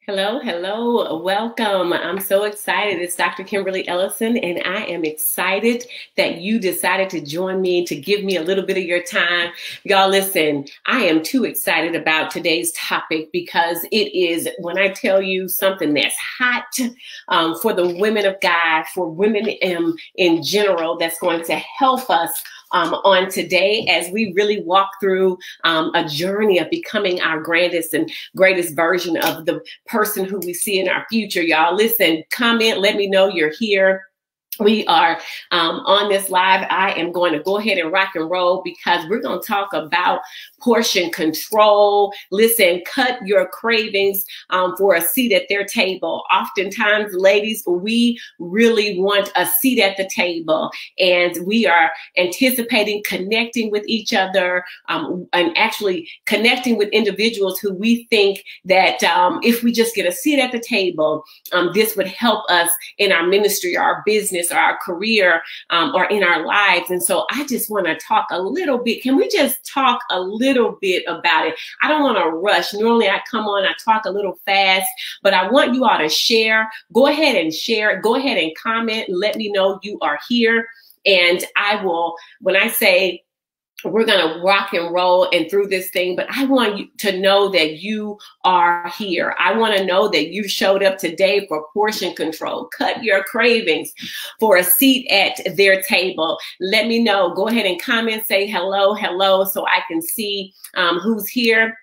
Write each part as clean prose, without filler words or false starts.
Hello, hello, welcome. I'm so excited. It's Dr. Kimberly Ellison, and I am excited that you decided to join me, to give me a little bit of your time. Y'all, listen, I am too excited about today's topic because it is, when I tell you, something that's hot for the women of God, for women in general, that's going to help us on today as we really walk through a journey of becoming our grandest and greatest version of the person who we see in our future. Y'all, listen, comment, let me know you're here. We are on this live. I am going to go ahead and rock and roll because we're going to talk about portion control. Listen, cut your cravings for a seat at their table. Oftentimes, ladies, we really want a seat at the table, and we are anticipating connecting with each other and actually connecting with individuals who we think that if we just get a seat at the table, this would help us in our ministry, our business, or our career, or in our lives. And so I just want to talk a little bit. Can we just talk a little bit about it? I don't want to rush. Normally I come on, I talk a little fast, but I want you all to share. Go ahead and share. Go ahead and comment. Let me know you are here. And I will, when I say we're going to rock and roll and through this thing, but I want you to know that you are here. I want to know that you showed up today for portion control. Cut your cravings for a seat at their table. Let me know. Go ahead and comment, say hello, hello, so I can see who's here.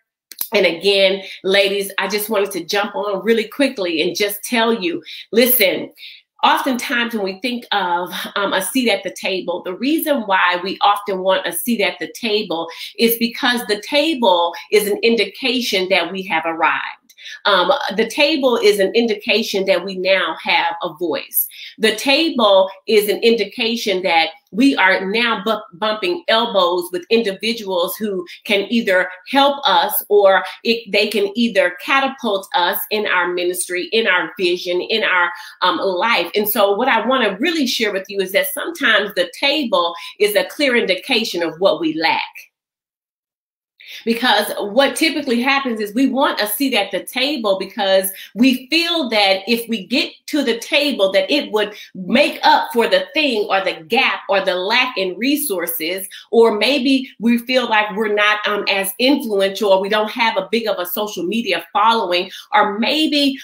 And again, ladies, I just wanted to jump on really quickly and just tell you, listen, oftentimes when we think of a seat at the table, the reason why we often want a seat at the table is because the table is an indication that we have arrived. The table is an indication that we now have a voice. The table is an indication that we are now bumping elbows with individuals who can either help us or they can either catapult us in our ministry, in our vision, in our life. And so what I want to really share with you is that sometimes the table is a clear indication of what we lack. Because what typically happens is we want a seat at the table because we feel that if we get to the table that it would make up for the thing or the gap or the lack in resources, or maybe we feel like we're not as influential, or we don't have a big of a social media following, or maybe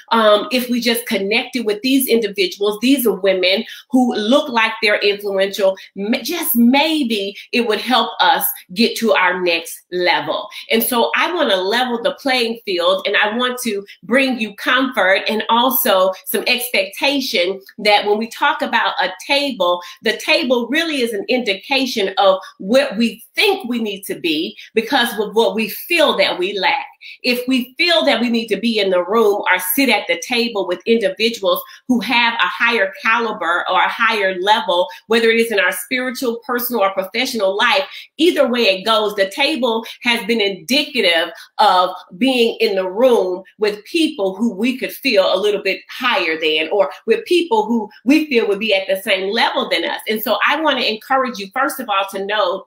if we just connected with these individuals, these are women who look like they're influential, just maybe it would help us get to our next level. And so I want to level the playing field, and I want to bring you comfort and also some expectation that when we talk about a table, the table really is an indication of what we think we need to be because of what we feel that we lack. If we feel that we need to be in the room or sit at the table with individuals who have a higher caliber or a higher level, whether it is in our spiritual, personal, or professional life, either way it goes, the table has been indicative of being in the room with people who we could feel a little bit higher than, or with people who we feel would be at the same level than us. And so I want to encourage you, first of all, to know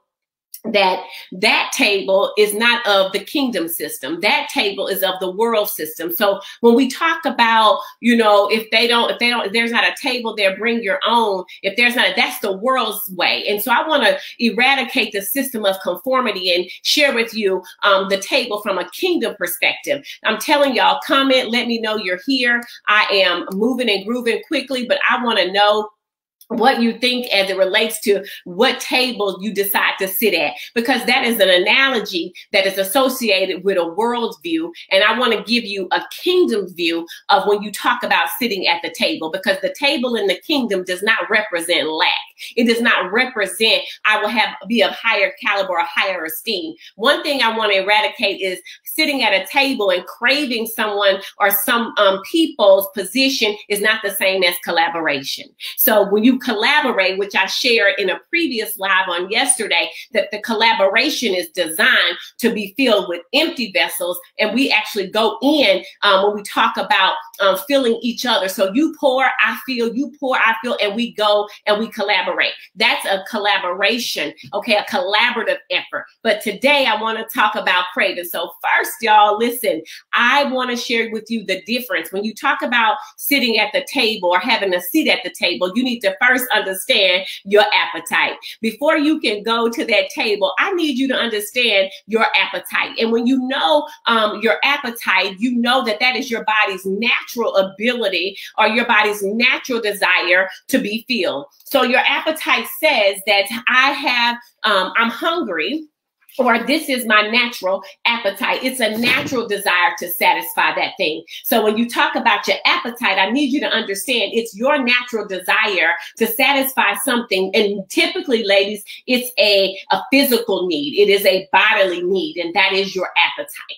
that table is not of the kingdom system. That table is of the world system. So when we talk about, if there's not a table there, bring your own. If there's not, that's the world's way. And so I want to eradicate the system of conformity and share with you the table from a kingdom perspective. I'm telling y'all, comment, let me know you're here. I am moving and grooving quickly, but I want to know what you think as it relates to what table you decide to sit at, because that is an analogy that is associated with a world view. And I want to give you a kingdom view of when you talk about sitting at the table, because the table in the kingdom does not represent lack. It does not represent I will be of higher caliber or higher esteem. One thing I want to eradicate is sitting at a table and craving someone or some people's position is not the same as collaboration. So when you collaborate, which I shared in a previous live on yesterday, that the collaboration is designed to be filled with empty vessels. And we actually go in when we talk about filling each other. So you pour, I feel, you pour, I feel, and we go and we collaborate. That's a collaboration, okay, a collaborative effort. But today I want to talk about craving. So first, y'all, listen, I want to share with you the difference. When you talk about sitting at the table or having a seat at the table, you need to first understand your appetite. Before you can go to that table, I need you to understand your appetite. And when you know your appetite, you know that that is your body's natural ability or your body's natural desire to be filled. So your appetite says that I'm hungry, or this is my natural appetite. It's a natural desire to satisfy that thing. So when you talk about your appetite, I need you to understand it's your natural desire to satisfy something. And typically, ladies, it's a physical need. It is a bodily need, and that is your appetite.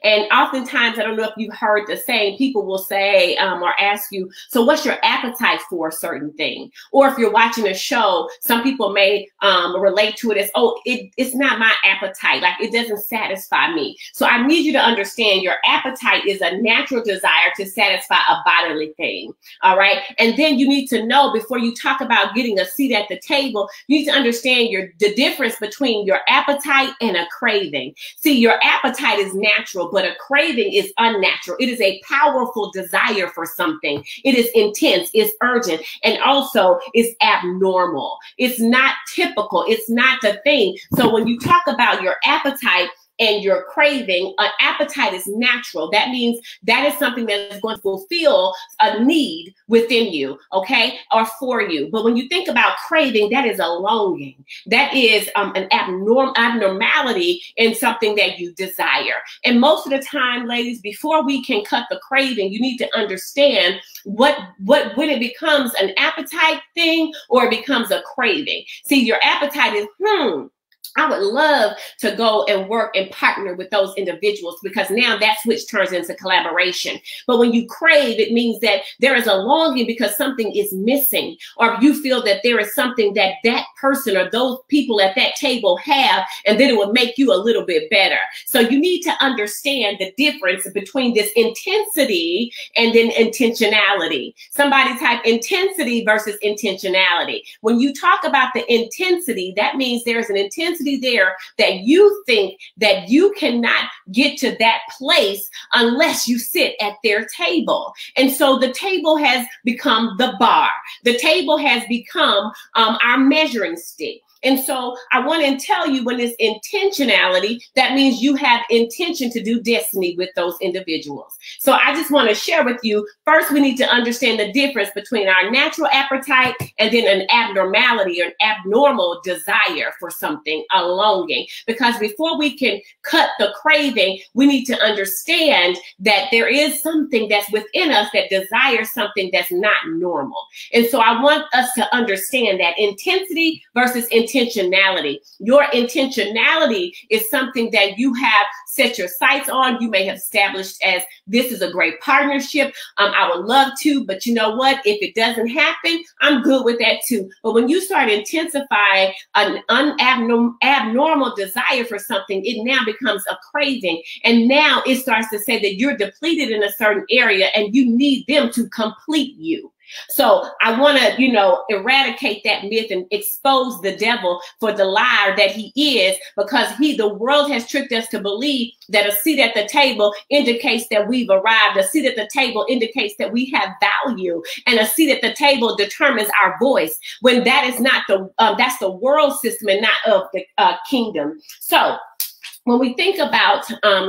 And oftentimes, I don't know if you've heard the saying, people will say or ask you, so what's your appetite for a certain thing? Or if you're watching a show, some people may relate to it as, oh, it's not my appetite. Like, it doesn't satisfy me. So I need you to understand your appetite is a natural desire to satisfy a bodily thing. All right. And then you need to know, before you talk about getting a seat at the table, you need to understand the difference between your appetite and a craving. See, your appetite is natural, but a craving is unnatural. It is a powerful desire for something. It is intense, it's urgent, and also it's abnormal. It's not typical. It's not the thing. So when you talk about your appetite and your craving, an appetite is natural. That means that is something that is going to fulfill a need within you, okay, or for you. But when you think about craving, that is a longing. That is an abnormality in something that you desire. And most of the time, ladies, before we can cut the craving, you need to understand when it becomes an appetite thing or it becomes a craving. See, your appetite is, I would love to go and work and partner with those individuals, because now that switch turns into collaboration. But when you crave, it means that there is a longing because something is missing, or you feel that there is something that that person or those people at that table have, and then it will make you a little bit better. So you need to understand the difference between this intensity and then intentionality. Somebody type intensity versus intentionality. When you talk about the intensity, that means there's an intensity there that you think that you cannot get to that place unless you sit at their table. And so the table has become the bar. The table has become our measuring stick. And so I want to tell you, when it's intentionality, that means you have intention to do destiny with those individuals. So I just want to share with you, first, we need to understand the difference between our natural appetite and then an abnormality or an abnormal desire for something, a longing. Because before we can cut the craving, we need to understand that there is something that's within us that desires something that's not normal. And so I want us to understand that intensity versus intentionality. Your intentionality is something that you have set your sights on. You may have established as, this is a great partnership. I would love to, but you know what? If it doesn't happen, I'm good with that too. But when you start intensifying an abnormal desire for something, it now becomes a craving. And now it starts to say that you're depleted in a certain area and you need them to complete you. So I want to, eradicate that myth and expose the devil for the liar that he is, because the world has tricked us to believe that a seat at the table indicates that we've arrived. A seat at the table indicates that we have value, and a seat at the table determines our voice, when that is not that's the world system and not of the kingdom. So when we think about,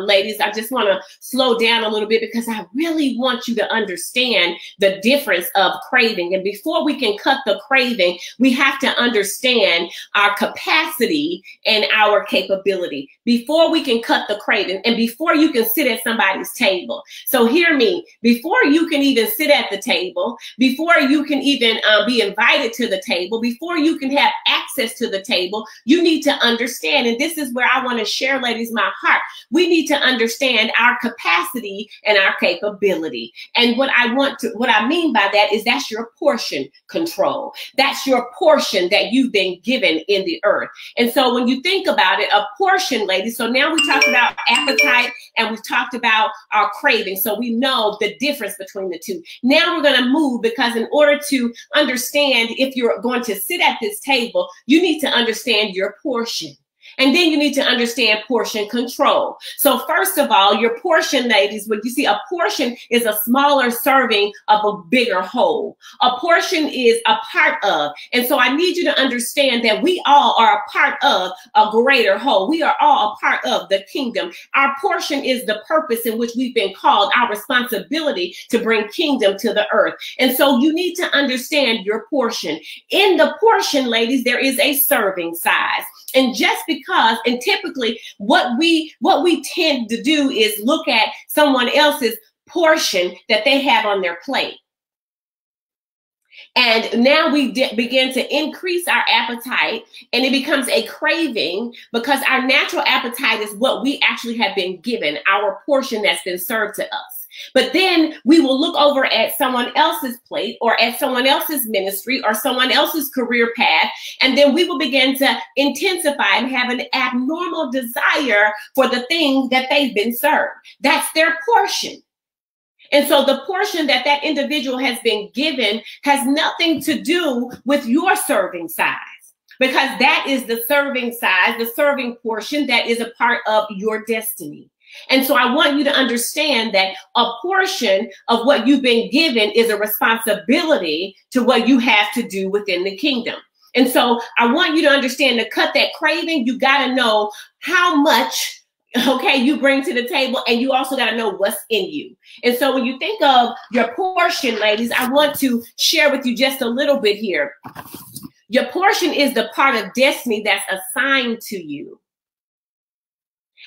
ladies, I just want to slow down a little bit, because I really want you to understand the difference of craving. And before we can cut the craving, we have to understand our capacity and our capability before we can cut the craving and before you can sit at somebody's table. So hear me, before you can even sit at the table, before you can even be invited to the table, before you can have access to the table, you need to understand, and this is where I want to share, ladies, my heart, we need to understand our capacity and our capability. And what I mean by that is that's your portion control. That's your portion that you've been given in the earth. And so when you think about it, a portion, ladies, so now we talked about appetite and we've talked about our craving. So we know the difference between the two. Now we're going to move, because in order to understand if you're going to sit at this table, you need to understand your portion. And then you need to understand portion control. So first of all, your portion, ladies, when you see a portion is a smaller serving of a bigger whole. A portion is a part of. And so I need you to understand that we all are a part of a greater whole. We are all a part of the kingdom. Our portion is the purpose in which we've been called, our responsibility to bring kingdom to the earth. And so you need to understand your portion. In the portion, ladies, there is a serving size. And just because, and typically what we tend to do is look at someone else's portion that they have on their plate. And now we begin to increase our appetite, and it becomes a craving, because our natural appetite is what we actually have been given, our portion that's been served to us. But then we will look over at someone else's plate or at someone else's ministry or someone else's career path, and then we will begin to intensify and have an abnormal desire for the thing that they've been served. That's their portion. And so the portion that that individual has been given has nothing to do with your serving size, because that is the serving size, the serving portion that is a part of your destiny. And so I want you to understand that a portion of what you've been given is a responsibility to what you have to do within the kingdom. And so I want you to understand, to cut that craving, you got to know how much, okay, you bring to the table, and you also got to know what's in you. And so when you think of your portion, ladies, I want to share with you just a little bit here. Your portion is the part of destiny that's assigned to you.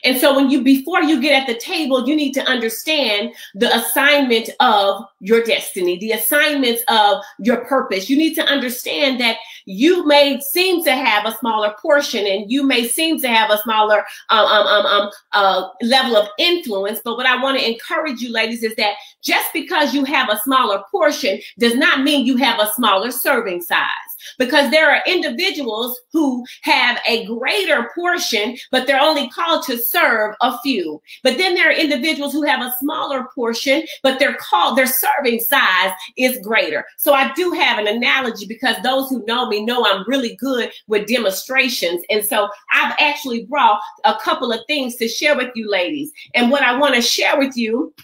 And so before you get at the table, you need to understand the assignment of your destiny, the assignments of your purpose. You need to understand that you may seem to have a smaller portion, and you may seem to have a smaller level of influence. But what I want to encourage you, ladies, is that just because you have a smaller portion does not mean you have a smaller serving size. Because there are individuals who have a greater portion, but they're only called to serve a few. But then there are individuals who have a smaller portion, but their serving size is greater. So I do have an analogy, because those who know me know I'm really good with demonstrations. And so I've actually brought a couple of things to share with you, ladies. And what I want to share with you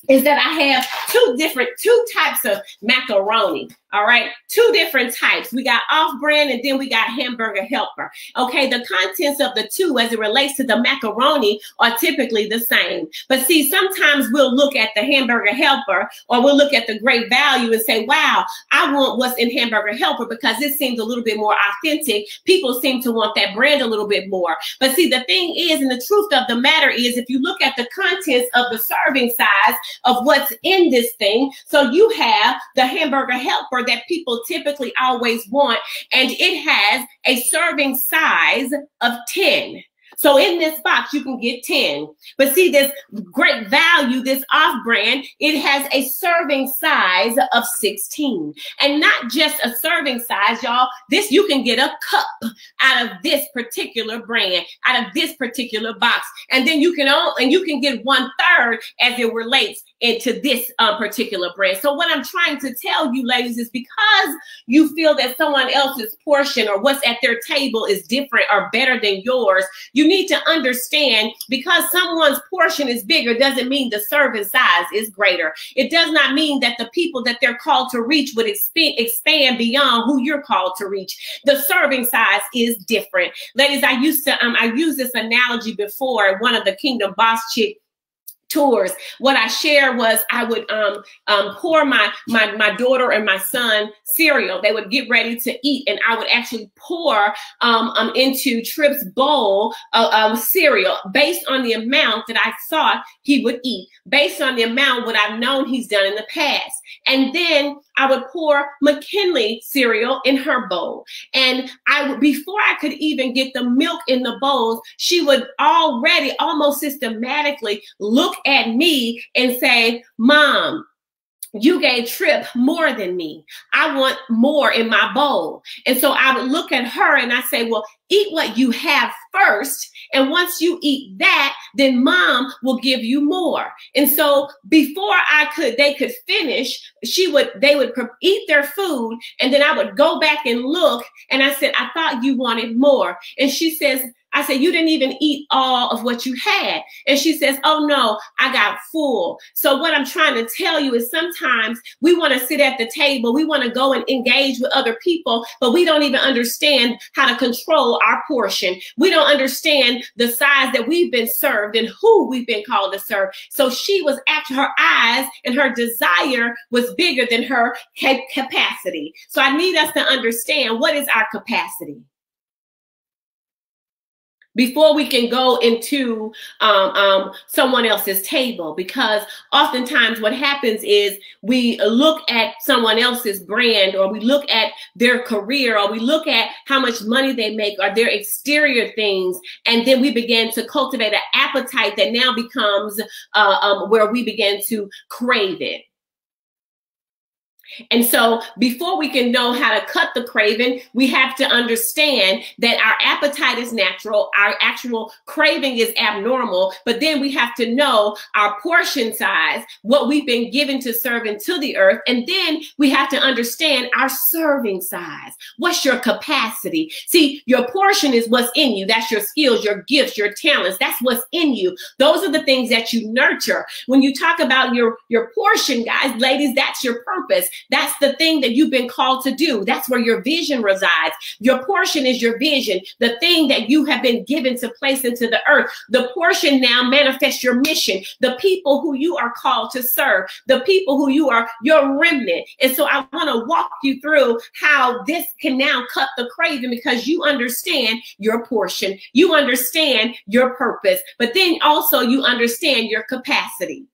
is that I have two types of macaroni. All right, two different types. We got off-brand, and then we got hamburger helper. Okay, the contents of the two as it relates to the macaroni are typically the same. But see, sometimes we'll look at the hamburger helper, or we'll look at the great value and say, wow, I want what's in hamburger helper because it seems a little bit more authentic. People seem to want that brand a little bit more. But see, the thing is, and the truth of the matter is, if you look at the contents of the serving size of what's in this thing, so you have the hamburger helper that people typically always want, and it has a serving size of 10. So in this box, you can get 10. But see, this great value, this off-brand, it has a serving size of 16. And not just a serving size, y'all. This, you can get a cup out of this particular brand, out of this particular box. And then you can get 1/3 as it relates into this particular brand. So what I'm trying to tell you, ladies, is because you feel that someone else's portion or what's at their table is different or better than yours, you need to understand, because someone's portion is bigger doesn't mean the serving size is greater. It does not mean that the people that they're called to reach would expand beyond who you're called to reach. The serving size is different. Ladies, I used this analogy before. One of the Kingdom Boss chick tours, what I shared was I would pour my daughter and my son cereal. They would get ready to eat, and I would actually pour into Tripp's bowl of cereal based on the amount that I thought he would eat, based on the amount what I've known he's done in the past. And then I would pour McKinley cereal in her bowl. And before I could even get the milk in the bowls, she would already almost systematically look at me and say, Mom, you gave Tripp more than me. I want more in my bowl. And so I would look at her and I say, well, eat what you have first. And once you eat that, then Mom will give you more. And so before they could finish, they would eat their food. And then I would go back and look. And I said, I thought you wanted more. And she says, I said, you didn't even eat all of what you had. And she says, oh no, I got full. So what I'm trying to tell you is sometimes we want to sit at the table. We want to go and engage with other people, but we don't even understand how to control our portion. We don't understand the size that we've been served and who we've been called to serve. So she was actually, her eyes and her desire was bigger than her capacity. So I need us to understand, what is our capacity before we can go into someone else's table. Because oftentimes what happens is we look at someone else's brand, or we look at their career, or we look at how much money they make, or their exterior things, and then we begin to cultivate an appetite that now becomes where we begin to crave it. And so before we can know how to cut the craving, we have to understand that our appetite is natural, our actual craving is abnormal, but then we have to know our portion size, what we've been given to serve into the earth, and then we have to understand our serving size. What's your capacity? See, your portion is what's in you. That's your skills, your gifts, your talents. That's what's in you. Those are the things that you nurture. When you talk about your portion, guys, ladies, that's your purpose. That's the thing that you've been called to do. That's where your vision resides. Your portion is your vision, the thing that you have been given to place into the earth. The portion now manifests your mission, the people who you are called to serve, the people who you are, your remnant. And so I want to walk you through how this can now cut the craving, because you understand your portion, you understand your purpose, but then also you understand your capacity.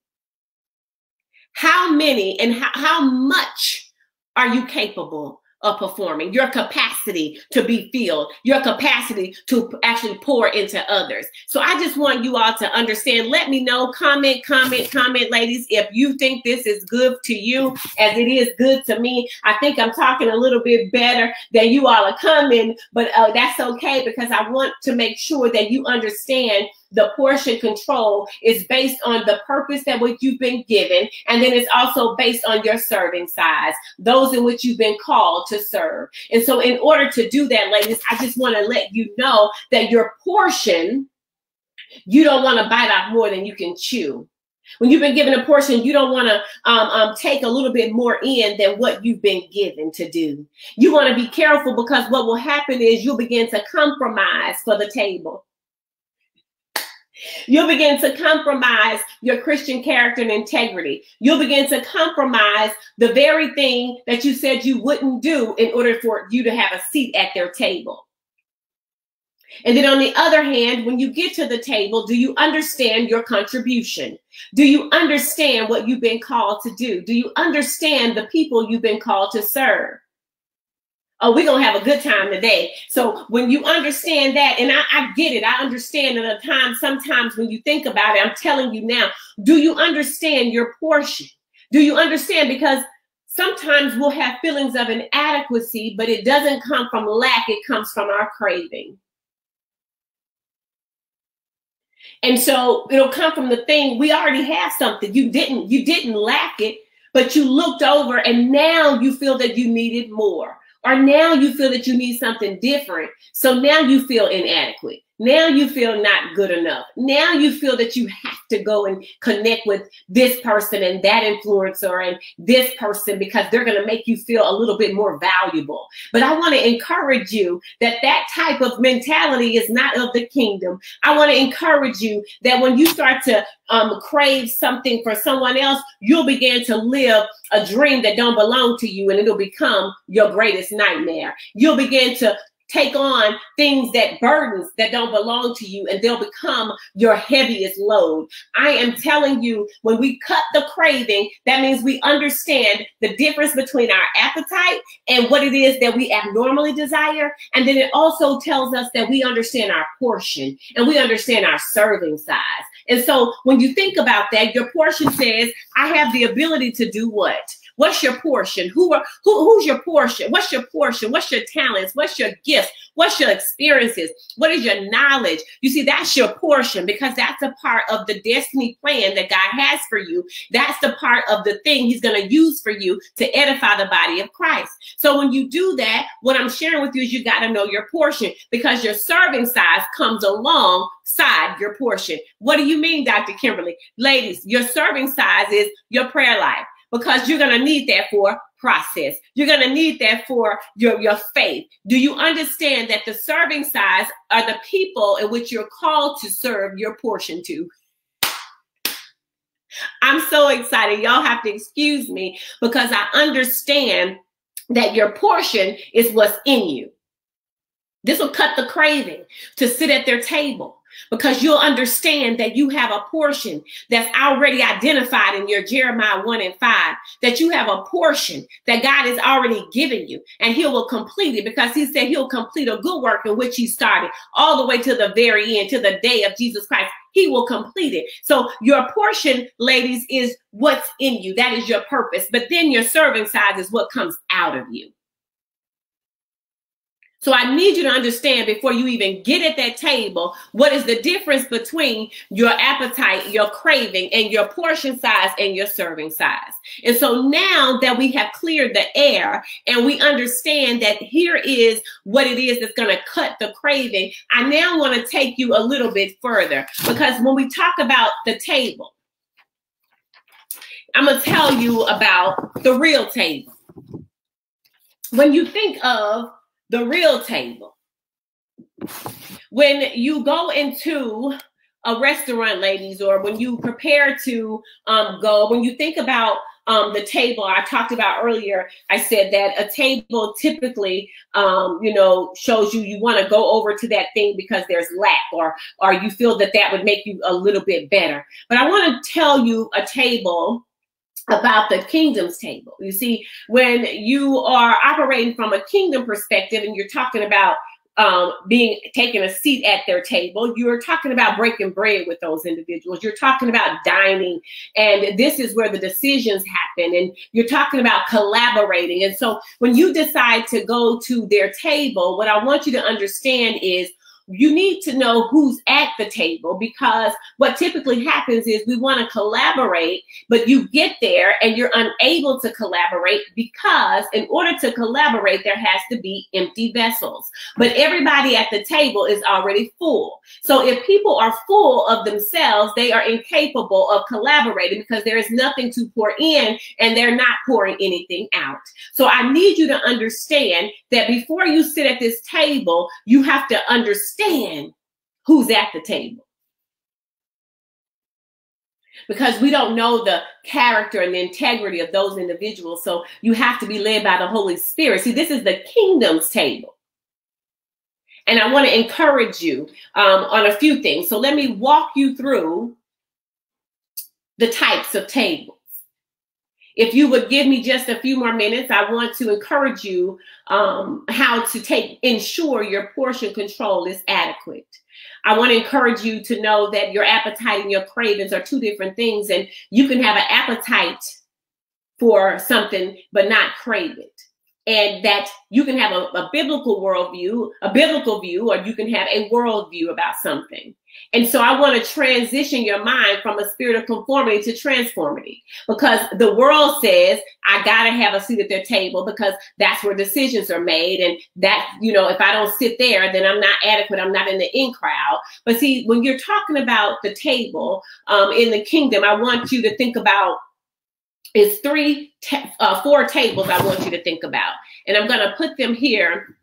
How many and how much are you capable of performing? Your capacity to be filled, your capacity to actually pour into others. So I just want you all to understand. Let me know, comment, ladies, if you think this is good to you as it is good to me. I think I'm talking a little bit better than you all are coming, but that's okay, because I want to make sure that you understand the portion control is based on the purpose that what you've been given, and then it's also based on your serving size, those in which you've been called to serve. And so in order to do that, ladies, I just want to let you know that your portion, you don't want to bite off more than you can chew. When you've been given a portion, you don't want to take a little bit more in than what you've been given to do. You want to be careful, because what will happen is you'll begin to compromise for the table. You'll begin to compromise your Christian character and integrity. You'll begin to compromise the very thing that you said you wouldn't do in order for you to have a seat at their table. And then on the other hand, when you get to the table, do you understand your contribution? Do you understand what you've been called to do? Do you understand the people you've been called to serve? Oh, we're going to have a good time today. So when you understand that, and I get it, I understand at a time, sometimes when you think about it, I'm telling you now, do you understand your portion? Do you understand? Because sometimes we'll have feelings of inadequacy, but it doesn't come from lack, it comes from our craving. And so it'll come from the thing, we already have something. You didn't lack it, but you looked over and now you feel that you needed more. Or now you feel that you need something different. So now you feel inadequate. Now you feel not good enough. Now you feel that you have to go and connect with this person and that influencer and this person because they're going to make you feel a little bit more valuable. But I want to encourage you that that type of mentality is not of the kingdom. I want to encourage you that when you start to crave something for someone else, you'll begin to live a dream that don't belong to you, and it'll become your greatest nightmare. You'll begin to take on things that burdens that don't belong to you, and they'll become your heaviest load. I am telling you, when we cut the craving, that means we understand the difference between our appetite and what it is that we abnormally desire. And then it also tells us that we understand our portion and we understand our serving size. And so when you think about that, your portion says, I have the ability to do what? What's your portion? Who's your portion? What's your portion? What's your talents? What's your gifts? What's your experiences? What is your knowledge? You see, that's your portion, because that's a part of the destiny plan that God has for you. That's the part of the thing he's going to use for you to edify the body of Christ. So when you do that, what I'm sharing with you is you got to know your portion, because your serving size comes alongside your portion. What do you mean, Dr. Kimberly? Ladies, your serving size is your prayer life, because you're going to need that for process. You're going to need that for your faith. Do you understand that the serving size are the people in which you're called to serve your portion to? I'm so excited. Y'all have to excuse me, because I understand that your portion is what's in you. This will cut the craving to sit at their table, because you'll understand that you have a portion that's already identified in your Jeremiah 1:5, that you have a portion that God has already given you, and he will complete it, because he said he'll complete a good work in which he started all the way to the very end, to the day of Jesus Christ. He will complete it. So your portion, ladies, is what's in you. That is your purpose. But then your serving size is what comes out of you. So I need you to understand, before you even get at that table, what is the difference between your appetite, your craving, and your portion size and your serving size. And so now that we have cleared the air and we understand that here is what it is that's going to cut the craving, I now want to take you a little bit further, because when we talk about the table, I'm going to tell you about the real table. When you think of the real table, when you go into a restaurant, ladies, or when you prepare to go, when you think about the table I talked about earlier, I said that a table typically, shows you want to go over to that thing because there's lack, or you feel that would make you a little bit better. But I want to tell you a table about the kingdom's table. You see, when you are operating from a kingdom perspective and you're talking about taking a seat at their table, you're talking about breaking bread with those individuals. You're talking about dining, and this is where the decisions happen, and you're talking about collaborating. And so when you decide to go to their table, what I want you to understand is you need to know who's at the table, because what typically happens is we want to collaborate, but you get there and you're unable to collaborate, because in order to collaborate, there has to be empty vessels. But everybody at the table is already full. So if people are full of themselves, they are incapable of collaborating, because there is nothing to pour in and they're not pouring anything out. So I need you to understand that before you sit at this table, you have to understand who's at the table, because we don't know the character and the integrity of those individuals. So you have to be led by the Holy Spirit. See, this is the kingdom's table. And I want to encourage you on a few things. So let me walk you through the types of tables. If you would give me just a few more minutes, I want to encourage you how to ensure your portion control is adequate. I want to encourage you to know that your appetite and your cravings are two different things, and you can have an appetite for something but not crave it. And that you can have a biblical worldview, a biblical view, or you can have a worldview about something. And so I want to transition your mind from a spirit of conformity to transformity, because the world says I got to have a seat at their table because that's where decisions are made. And that, you know, if I don't sit there, then I'm not adequate. I'm not in the in crowd. But see, when you're talking about the table in the kingdom, I want you to think about it's four tables I want you to think about. And I'm going to put them here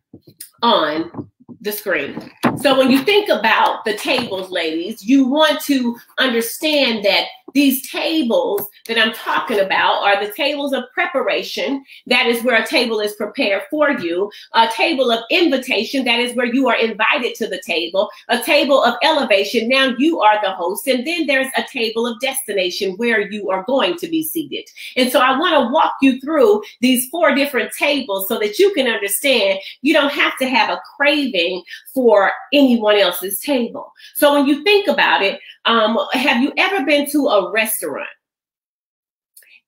on the screen. So when you think about the tables, ladies, you want to understand that these tables that I'm talking about are the tables of preparation. That is where a table is prepared for you. A table of invitation. That is where you are invited to the table. A table of elevation. Now you are the host. And then there's a table of destination where you are going to be seated. And so I want to walk you through these four different tables so that you can understand you don't have to have a craving for anyone else's table. So when you think about it, have you ever been to a restaurant?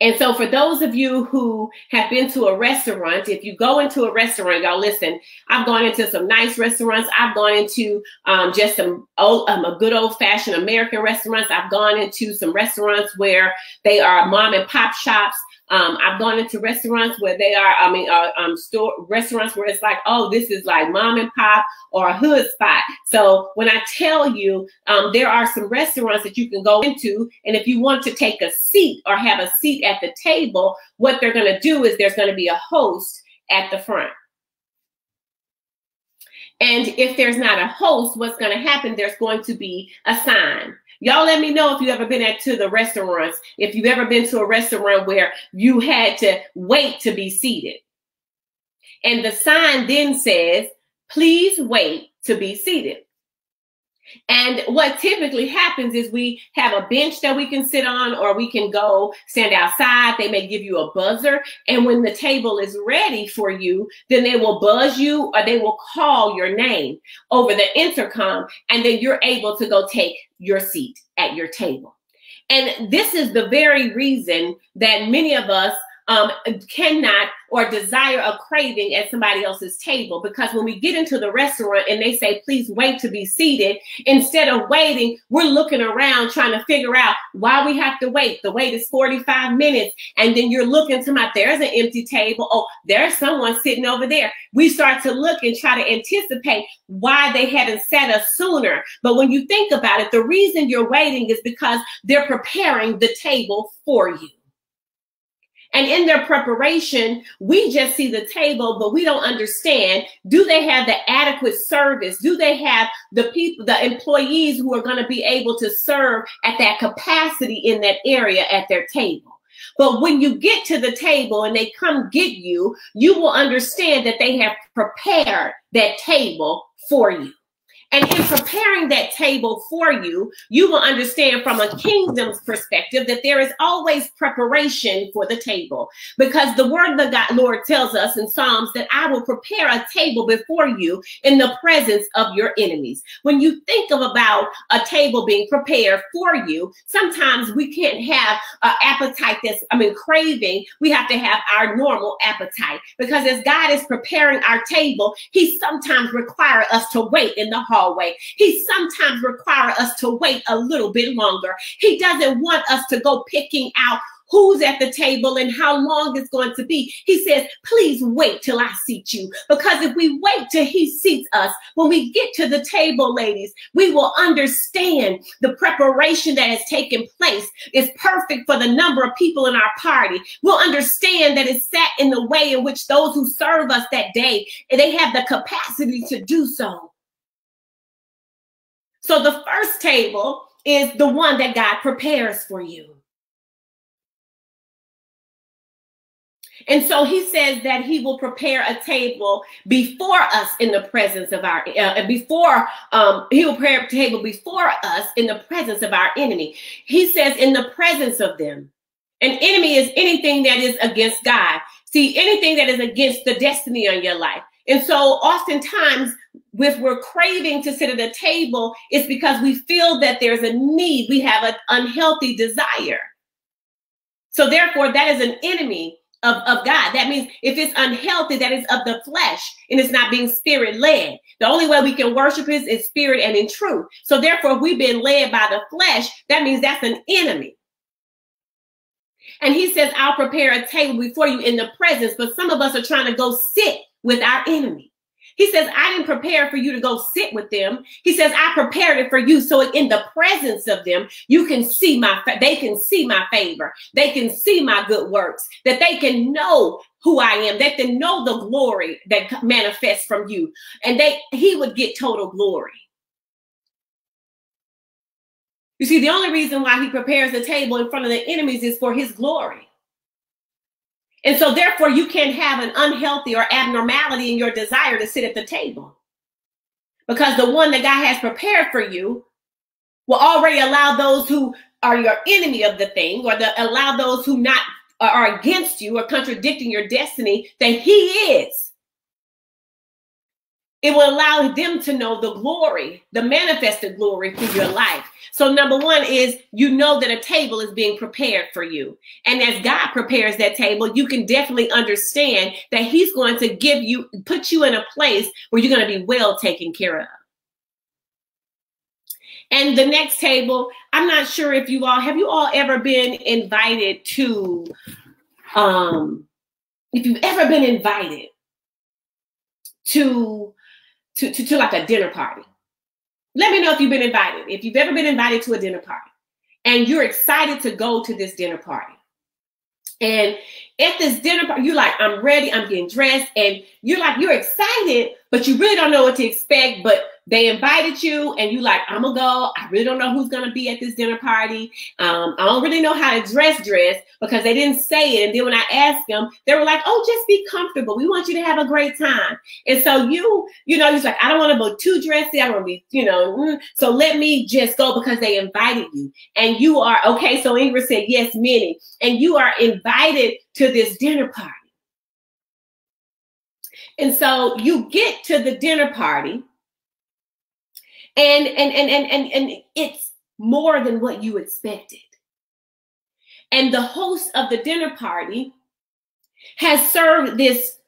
And so for those of you who have been to a restaurant, if you go into a restaurant, y'all listen, I've gone into some nice restaurants. I've gone into just some a good old fashioned American restaurants. I've gone into some restaurants where they are mom and pop shops. I've gone into restaurants where they are, restaurants where it's like, oh, this is like mom and pop or a hood spot. So when I tell you, there are some restaurants that you can go into, and if you want to take a seat or have a seat at the table, what they're going to do is there's going to be a host at the front. And if there's not a host, what's going to happen, there's going to be a sign. Y'all let me know if you've ever been to the restaurants, if you've ever been to a restaurant where you had to wait to be seated. And the sign then says, please wait to be seated. And what typically happens is we have a bench that we can sit on, or we can go stand outside. They may give you a buzzer. And when the table is ready for you, then they will buzz you or they will call your name over the intercom. And then you're able to go take your seat at your table. And this is the very reason that many of us cannot or desire a craving at somebody else's table, because when we get into the restaurant and they say, please wait to be seated, instead of waiting, we're looking around trying to figure out why we have to wait. The wait is 45 minutes. And then you're looking to there's an empty table. Oh, there's someone sitting over there. We start to look and try to anticipate why they hadn't sat us sooner. But when you think about it, the reason you're waiting is because they're preparing the table for you. And in their preparation, we just see the table, but we don't understand, do they have the adequate service? Do they have the people, the employees who are going to be able to serve at that capacity in that area at their table? But when you get to the table and they come get you, you will understand that they have prepared that table for you. And in preparing that table for you, you will understand from a kingdom's perspective that there is always preparation for the table. Because the word of the Lord tells us in Psalms that I will prepare a table before you in the presence of your enemies. When you think about a table being prepared for you, sometimes we can't have an appetite craving. We have to have our normal appetite. Because as God is preparing our table, he sometimes requires us to wait in the hallway. He sometimes requires us to wait a little bit longer. He doesn't want us to go picking out who's at the table and how long it's going to be. He says, please wait till I seat you. Because if we wait till he seats us, when we get to the table, ladies, we will understand the preparation that has taken place is perfect for the number of people in our party. We'll understand that it's sat in the way in which those who serve us that day, they have the capacity to do so. So the first table is the one that God prepares for you. And so he says that he will prepare a table before us in the presence of our, he will prepare a table before us in the presence of our enemy. He says in the presence of them. An enemy is anything that is against God. See, anything that is against the destiny on your life. And so oftentimes, if we're craving to sit at a table, it's because we feel that there's a need. We have an unhealthy desire. So therefore, that is an enemy of God. That means if it's unhealthy, that is of the flesh and it's not being spirit led. The only way we can worship is spirit and in truth. So therefore, if we've been led by the flesh, that means that's an enemy. And he says, I'll prepare a table before you in the presence. But some of us are trying to go sit with our enemy. He says, I didn't prepare for you to go sit with them. He says, I prepared it for you. So in the presence of them, you can see they can see my favor. They can see my good works, that they can know who I am, that they know the glory that manifests from you. And he would get total glory. You see, the only reason why he prepares the table in front of the enemies is for his glory. And so therefore, you can't have an unhealthy or abnormality in your desire to sit at the table. Because the one that God has prepared for you will already allow those who are your enemy of the thing, or allow those who are against you or contradicting your destiny, that he is. It will allow them to know the glory, the manifested glory through your life. So number one is, you know that a table is being prepared for you. And as God prepares that table, you can definitely understand that he's going to put you in a place where you're going to be well taken care of. And the next table, I'm not sure if have you all ever been invited to, if you've ever been invited to like a dinner party. Let me know if you've been invited. If you've ever been invited to a dinner party and you're excited to go to this dinner party. And at this dinner party, you're like, I'm ready, I'm getting dressed. And you're excited, but you really don't know what to expect. But they invited you and you like, I'm gonna go. I really don't know who's gonna be at this dinner party. I don't really know how to dress because they didn't say it. And then when I asked them, they were like, oh, just be comfortable. We want you to have a great time. And so he's like, I don't want to go too dressy. I don't want to be, so let me just go because they invited you. And you are, okay, so Ingrid said, yes, many. And you are invited to this dinner party. And so you get to the dinner party and it's more than what you expected. And the host of the dinner party has served this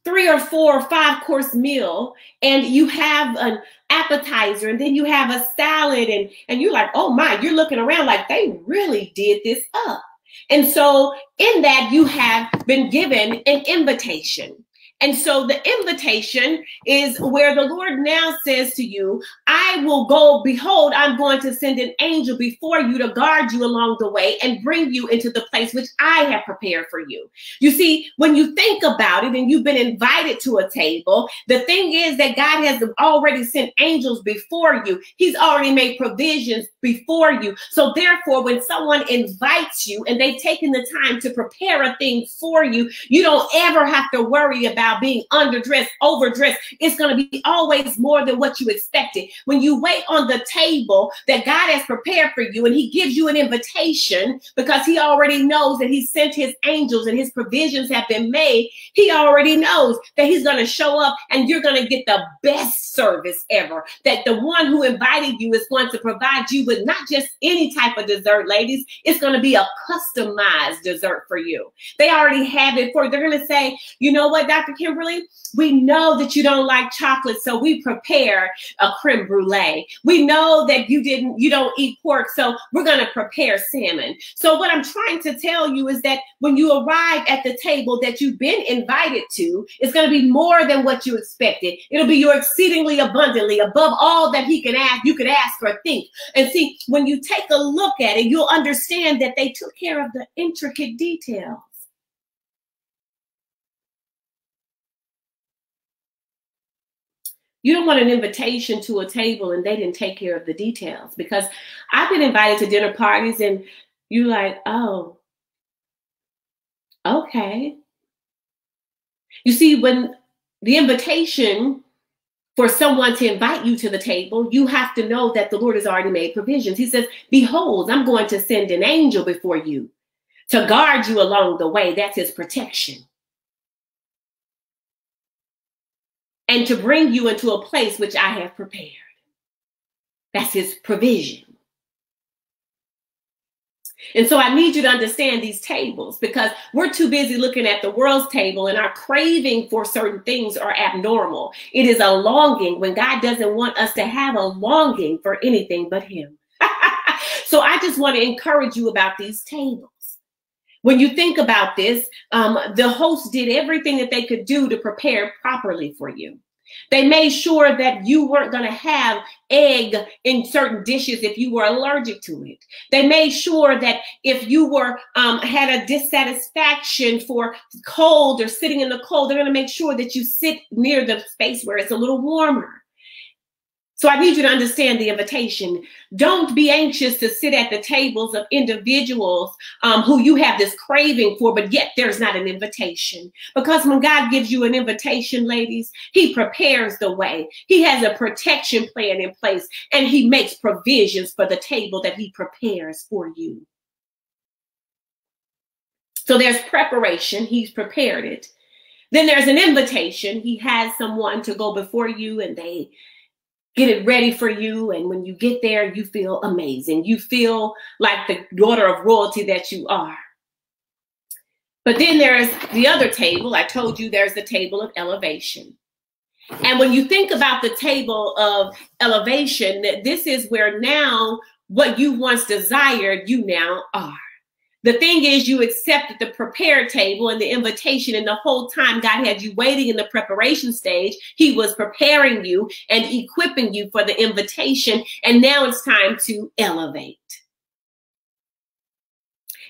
3 or 4 or 5 course meal, and you have an appetizer, and then you have a salad, and you're like, oh my, you're looking around like they really did this up. And so in that, you have been given an invitation. And so the invitation is where the Lord now says to you, I will go, behold, I'm going to send an angel before you to guard you along the way and bring you into the place which I have prepared for you. You see, when you think about it and you've been invited to a table, the thing is that God has already sent angels before you. He's already made provisions before you. So therefore, when someone invites you and they've taken the time to prepare a thing for you, you don't ever have to worry about being underdressed, overdressed. It's going to be always more than what you expected. When you wait on the table that God has prepared for you and he gives you an invitation because he already knows that he sent his angels and his provisions have been made, he already knows that he's going to show up and you're going to get the best service ever. That the one who invited you is going to provide you with not just any type of dessert, ladies. It's going to be a customized dessert for you. They already have it for you. They're going to say, you know what, Dr. Kimberly, we know that you don't like chocolate, so we prepare a creme brulee. We know that you don't eat pork, so we're going to prepare salmon. So what I'm trying to tell you is that when you arrive at the table that you've been invited to, it's going to be more than what you expected. It'll be your exceedingly abundantly above all that you could ask or think. And see, when you take a look at it, you'll understand that they took care of the intricate details. You don't want an invitation to a table and they didn't take care of the details, because I've been invited to dinner parties and you're like, oh, okay. You see, when the invitation for someone to invite you to the table, you have to know that the Lord has already made provisions. He says, behold, I'm going to send an angel before you to guard you along the way. That's his protection. And to bring you into a place which I have prepared. That's his provision. And so I need you to understand these tables, because we're too busy looking at the world's table, and our craving for certain things are abnormal. It is a longing when God doesn't want us to have a longing for anything but him. So I just want to encourage you about these tables. When you think about this, the host did everything that they could do to prepare properly for you. They made sure that you weren't going to have egg in certain dishes if you were allergic to it. They made sure that if you were had a dissatisfaction for cold or sitting in the cold, they're going to make sure that you sit near the space where it's a little warmer. So I need you to understand the invitation. Don't be anxious to sit at the tables of individuals who you have this craving for, but yet there's not an invitation. Because when God gives you an invitation, ladies, he prepares the way. He has a protection plan in place, and he makes provisions for the table that he prepares for you. So there's preparation. He's prepared it. Then there's an invitation. He has someone to go before you, and they get it ready for you. And when you get there, you feel amazing. You feel like the daughter of royalty that you are. But then there's the other table. I told you there's the table of elevation. And when you think about the table of elevation, this is where now what you once desired, you now are. The thing is, you accepted the prepared table and the invitation, and the whole time God had you waiting in the preparation stage. He was preparing you and equipping you for the invitation, and now it's time to elevate.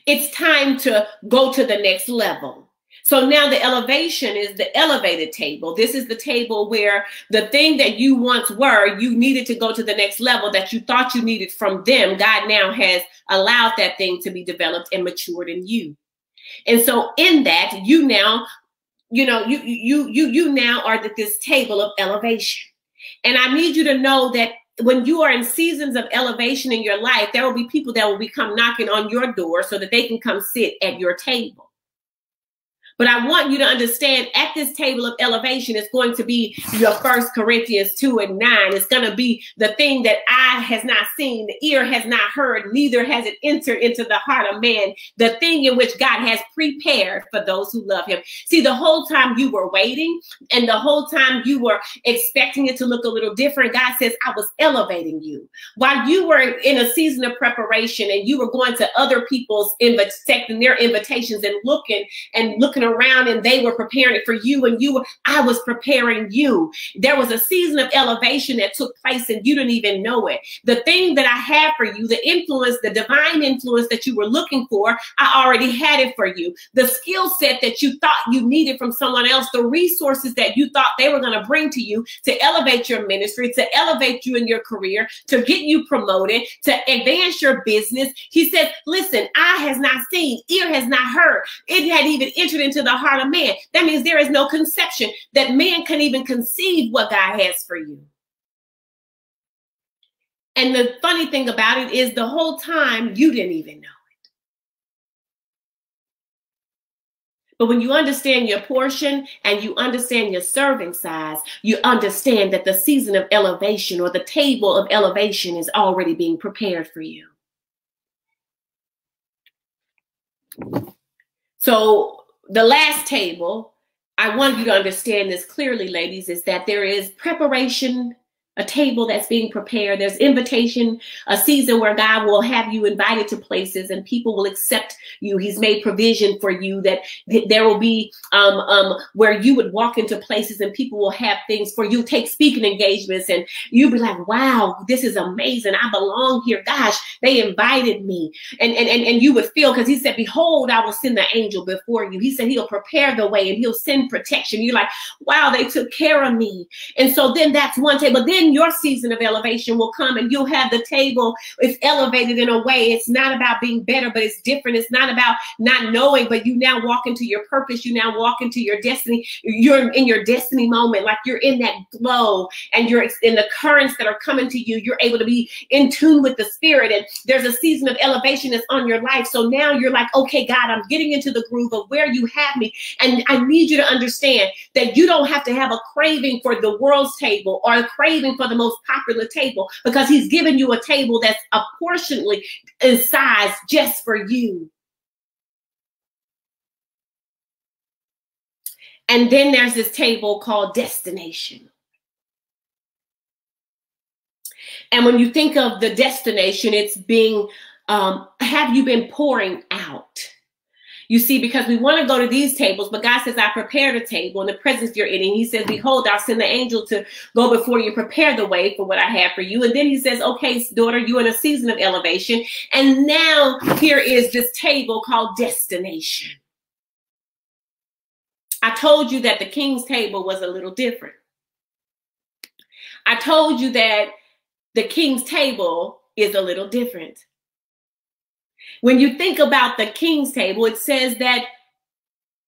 It's time to go to the next level. So now the elevation is the elevated table. This is the table where the thing that you once were, you needed to go to the next level that you thought you needed from them. God now has allowed that thing to be developed and matured in you. And so in that, you now, you now are at this table of elevation. And I need you to know that when you are in seasons of elevation in your life, there will be people that will come knocking on your door so that they can come sit at your table. But I want you to understand, at this table of elevation, it's going to be your 1 Corinthians 2:9. It's going to be the thing that eye has not seen, the ear has not heard, neither has it entered into the heart of man, the thing in which God has prepared for those who love him. See, the whole time you were waiting and the whole time you were expecting it to look a little different, God says, I was elevating you. While you were in a season of preparation and you were going to other people's accepting their invitations and looking around, and they were preparing it for you, and I was preparing you. There was a season of elevation that took place and you didn't even know it. The thing that I had for you, the influence, the divine influence that you were looking for, I already had it for you. The skill set that you thought you needed from someone else, the resources that you thought they were going to bring to you to elevate your ministry, to elevate you in your career, to get you promoted, to advance your business. He said, listen, eye has not seen, ear has not heard. It had even entered into the heart of man. That means there is no conception that man can even conceive what God has for you. And the funny thing about it is the whole time you didn't even know it. But when you understand your portion and you understand your serving size, you understand that the season of elevation or the table of elevation is already being prepared for you. So the last table, I want you to understand this clearly, ladies, is that there is preparation, a table that's being prepared. There's invitation, a season where God will have you invited to places and people will accept you. He's made provision for you that there will be where you would walk into places and people will have things for you, take speaking engagements, and you'll be like, wow, this is amazing. I belong here. Gosh, they invited me. And you would feel, because he said, behold, I will send the angel before you. He said he'll prepare the way and he'll send protection. You're like, wow, they took care of me. And so then that's one table. Then your season of elevation will come and you'll have the table. It's elevated in a way. It's not about being better, but it's different. It's not about not knowing, but you now walk into your purpose. You now walk into your destiny. You're in your destiny moment. Like you're in that glow and you're in the currents that are coming to you. You're able to be in tune with the spirit. And there's a season of elevation that's on your life. So now you're like, okay, God, I'm getting into the groove of where you have me. And I need you to understand that you don't have to have a craving for the world's table or a craving looking for the most popular table because he's given you a table that's apportionately in size just for you. And then there's this table called destination. And when you think of the destination, it's being, have you been pouring out? You see, because we want to go to these tables, but God says, I prepared a table in the presence you're eating. He says, behold, I'll send the angel to go before you, prepare the way for what I have for you. And then he says, okay, daughter, you're in a season of elevation. And now here is this table called destination. I told you that the king's table was a little different. I told you that the king's table is a little different. When you think about the king's table, it says that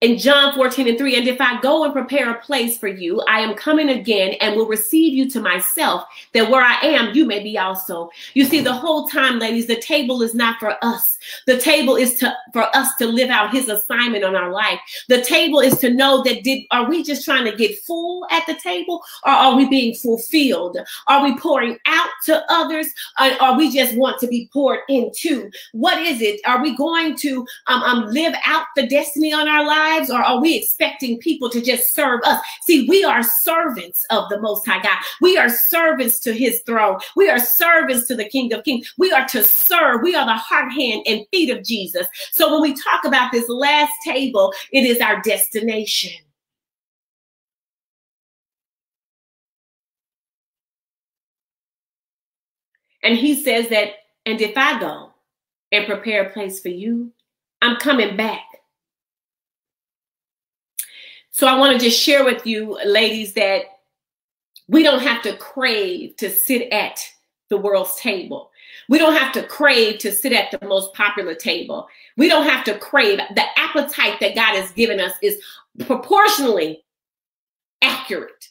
in John 14:3, and if I go and prepare a place for you, I am coming again and will receive you to myself, that where I am, you may be also. You see, the whole time, ladies, the table is not for us. The table is for us to live out his assignment on our life. The table is to know that are we just trying to get full at the table, or are we being fulfilled? Are we pouring out to others, or we just want to be poured into? What is it? Are we going to live out the destiny on our lives? Or are we expecting people to just serve us? See, we are servants of the Most High God. We are servants to his throne. We are servants to the King of Kings. We are to serve. We are the heart, hand, and feet of Jesus. So when we talk about this last table, it is our destination. And he says that, and if I go and prepare a place for you, I'm coming back. So I want to just share with you, ladies, that we don't have to crave to sit at the world's table. We don't have to crave to sit at the most popular table. We don't have to crave. The appetite that God has given us is proportionally accurate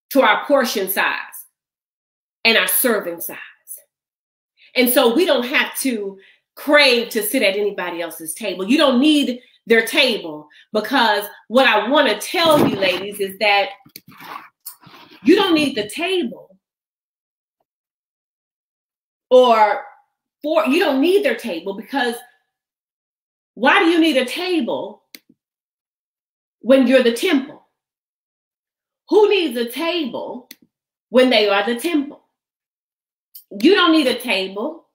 to our portion size and our serving size. And so we don't have to crave to sit at anybody else's table. You don't need their table, because what I want to tell you, ladies, is that you don't need the table, you don't need their table, because why do you need a table when you're the temple? Who needs a table when they are the temple? You don't need a table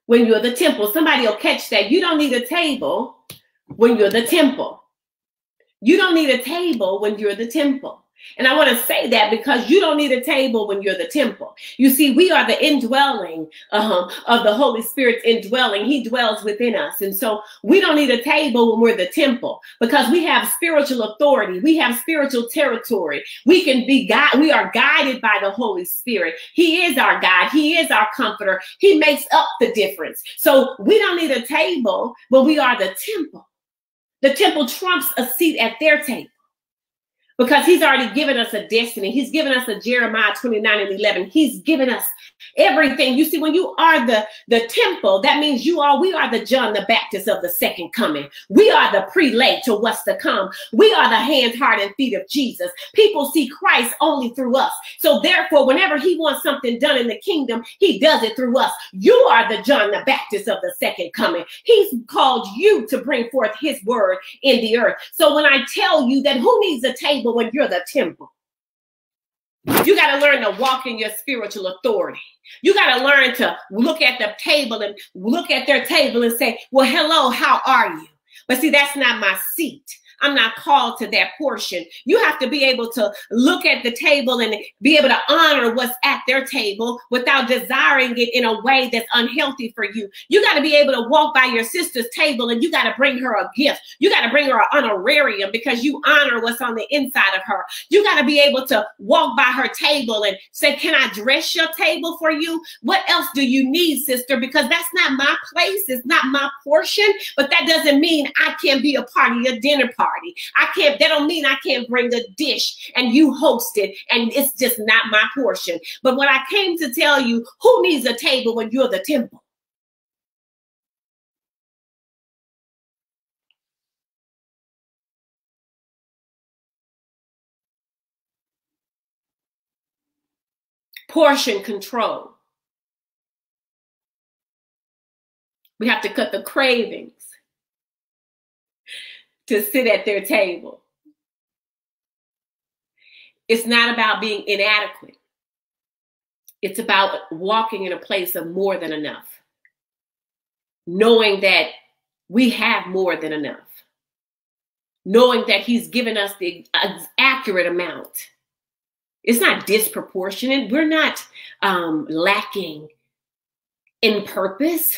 when you're the temple. Somebody will catch that. You don't need a table when you're the temple. You don't need a table when you're the temple. And I want to say that because you don't need a table when you're the temple. You see, we are the indwelling of the Holy Spirit's indwelling. He dwells within us. And so we don't need a table when we're the temple, because we have spiritual authority. We have spiritual territory. We can be God. We are guided by the Holy Spirit. He is our guide. He is our comforter. He makes up the difference. So we don't need a table when we are the temple. The temple trumps a seat at their table, because he's already given us a destiny. He's given us a Jeremiah 29:11. He's given us everything. You see, when you are the temple, that means we are the John the Baptist of the second coming. We are the prelate to what's to come. We are the hands, heart, and feet of Jesus. People see Christ only through us. So therefore, whenever he wants something done in the kingdom, he does it through us. You are the John the Baptist of the second coming. He's called you to bring forth his word in the earth. So when I tell you that who needs a table when you're the temple, you got to learn to walk in your spiritual authority. You got to learn to look at the table and look at their table and say, well, hello, how are you? But see, that's not my seat. I'm not called to that portion. You have to be able to look at the table and be able to honor what's at their table without desiring it in a way that's unhealthy for you. You got to be able to walk by your sister's table and you got to bring her a gift. You got to bring her an honorarium because you honor what's on the inside of her. You got to be able to walk by her table and say, can I dress your table for you? What else do you need, sister? Because that's not my place. It's not my portion. But that doesn't mean I can't be a part of your dinner party. That don't mean I can't bring a dish and you host it and it's just not my portion. But what I came to tell you, who needs a table when you're the temple? portion control. We have to cut the cravings to sit at their table. It's not about being inadequate. It's about walking in a place of more than enough. Knowing that we have more than enough. Knowing that he's given us the accurate amount. It's not disproportionate. We're not lacking in purpose.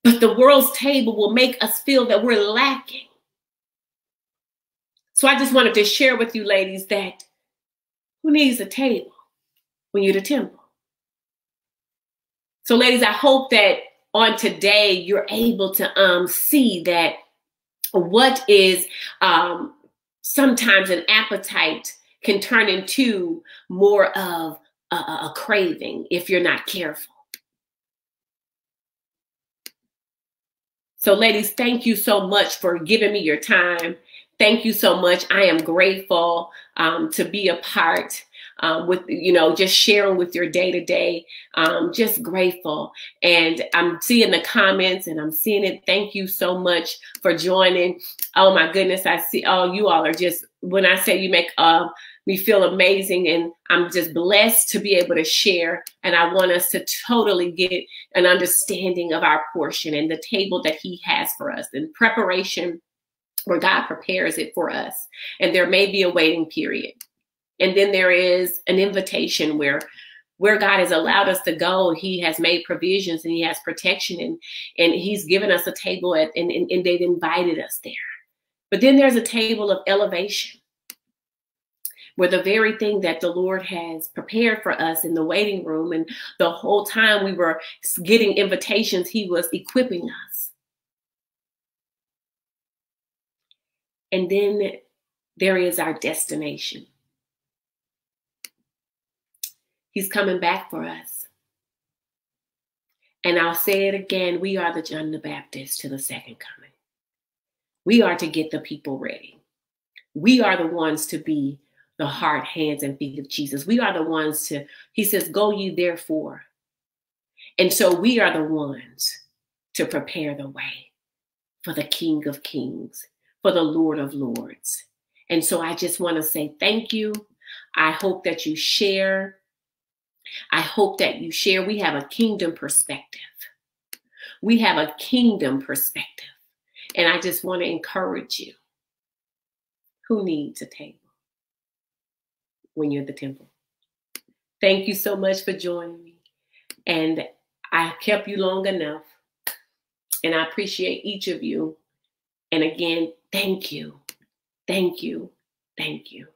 But the world's table will make us feel that we're lacking. So I just wanted to share with you ladies that who needs a table when you're at the temple? So ladies, I hope that on today you're able to see that what is sometimes an appetite can turn into more of a craving if you're not careful. So ladies, thank you so much for giving me your time. Thank you so much. I am grateful to be a part with, just sharing with your day to day. Just grateful. And I'm seeing the comments and I'm seeing it. Thank you so much for joining. Oh my goodness. I see, you all are just, when I say you make me feel amazing, and I'm just blessed to be able to share. And I want us to totally get an understanding of our portion and the table that he has for us in preparation where God prepares it for us. And there may be a waiting period. And then there is an invitation where God has allowed us to go. He has made provisions and he has protection and he's given us a table and they've invited us there. But then there's a table of elevation where the very thing that the Lord has prepared for us in the waiting room, and the whole time we were getting invitations, he was equipping us. And then there is our destination. He's coming back for us. And I'll say it again, we are the John the Baptist to the second coming. We are to get the people ready. We are the ones to be the heart, hands, and feet of Jesus. We are the ones to, he says, go ye therefore. And so we are the ones to prepare the way for the King of Kings, for the Lord of Lords. And so I just want to say thank you. I hope that you share. I hope that you share. We have a kingdom perspective. We have a kingdom perspective. And I just want to encourage you. Who needs a table when you're at the temple? Thank you so much for joining me. And I kept you long enough. And I appreciate each of you. And again, thank you. Thank you. Thank you.